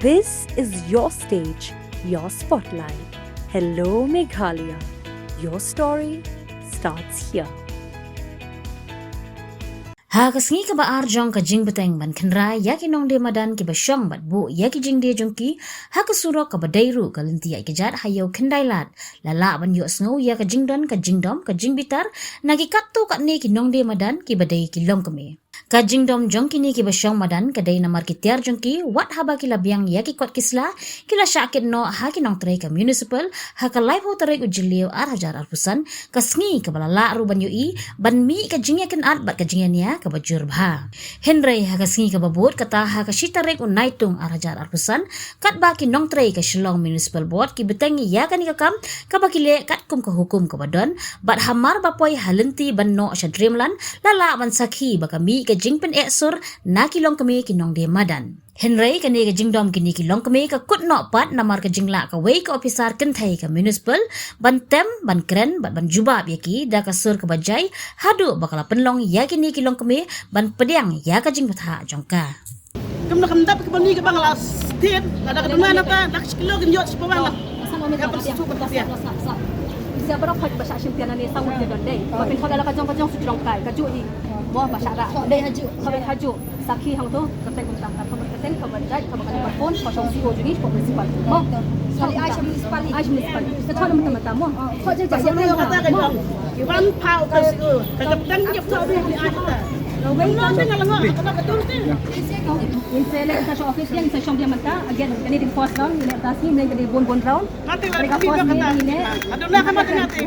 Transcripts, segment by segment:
This is your stage, your spotlight. Hello, Meghalaya. Your story starts here. Ha kasngi ka ba arjong ka jing beteng ban khenra ya ki nong de madan ki ba shong bat bu ya ki jing de jong ki ha ka suro ka ba dairu ka linti ai ki jat hayo khendai lat la la ban yo snow ya ka jing don ka jing dom ka jing bitar na ki kat tu ka ne ki nong de madan ki ba dai ki long ka me ka jing dom jong ki ni ki ba shong madan ka dai namar ki tiar jong ki wat haba ki la biang ya ki kot kisla ki la syakit no ha ki nong trai ka municipal ha ka live ho trai u jilio ar hajar arpusan kasngi ka bala la ru ban yo i ban mi ka jing ya ken at bat ka jing ya ka bajur bha Henry ha kasngi ka babot kata ha ka shita rek un naitung ar hajar arpusan kat ba ki nong trai ka Shillong Municipal Board ki betangi ya ka ni ka kam ka ba ki le kat kum ka hukum ka badon bat hamar ba poi halenti ban no sha dreamland lala ban sakhi ba ka mi ka jing pen eksur na ki long kami ki nong de madan Henry ka ni ka jing dom ki ni ki long kami ka kut no pat namar ka jing la ka wei ka officer ken thai ka municipal ban tem ban kren ban jubab ya ki da ka sur ka bajai hadu bakala penlong ya ki ni ki long kami ban pediang ya ka jing batha jongka Kam nak mendap ke bani ke banglas tiet ada ke mana ta nak sekilo ke njot sepawang ya persu bertasia siapa orang haj bahasa Simpian ni sawut dia don dei tapi kalau kajong sujrong kai kaju di mo bahasa ra dei haju sakhi hang tu kate kunta ka khabar katen khabar jaj khabar ka telefon ko song si ho jugi ko principal mo kali ai municipal ta thon mata mo kho je ja yang kata ke jong iwan pau ke siu ke kapten nyep tu ni ai ta Wei no dengan lengo apa betul tu in sele ta office yang sa shong dia mata again kani din force down ni ta si ni kani bon round nanti lagi force ni aduna ka mata nanti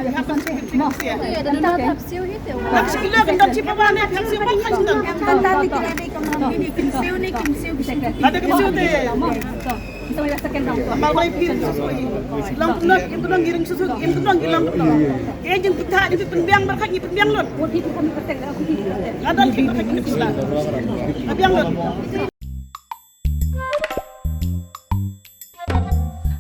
mo ada tap siu hite nak sekilo ke njot sepawang ni kan siu kan kan Tanda ni kinai ka man ni kimsiu bisa ada ke siu te so may second round ko mau mai pin silang tunat im tunang giring susu im tunang gilang ke jeng kita itu penbiang berkat ni penbiang lon What did kami kertek aku tidak kertek. ada lagi berkat ni Islam penbiang lon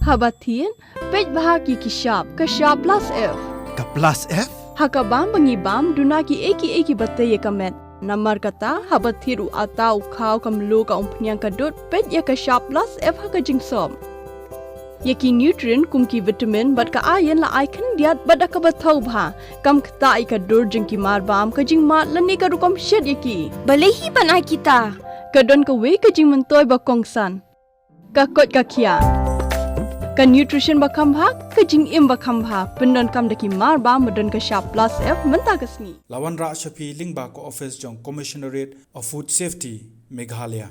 Habatin, pej bahagi kishap, kashap plus F. Ka plus F? Hakabam bangibam dunaki eki batay kamet. Namar kata habathiru atau kau kamlu ka umpnyang kadut pej ya kashap plus F hakajing som. Yaki nutrient kumki vitamin bat ka ayan la icon diat bat ka bathau bha kam kta ai ka dur jing ki mar bam ka jing mat lani ka rukom shed yaki balehi banai kita kadon ka we ka jing mentoy ba kongsan ka kot ka khia ka nutrition ba khambha ka jing im ba khambha pendon kam daki mar bam madon ka sharp plus F menta kasni Lawan Ra Shafi Lingba ko office jong Commissionerate of Food Safety Meghalaya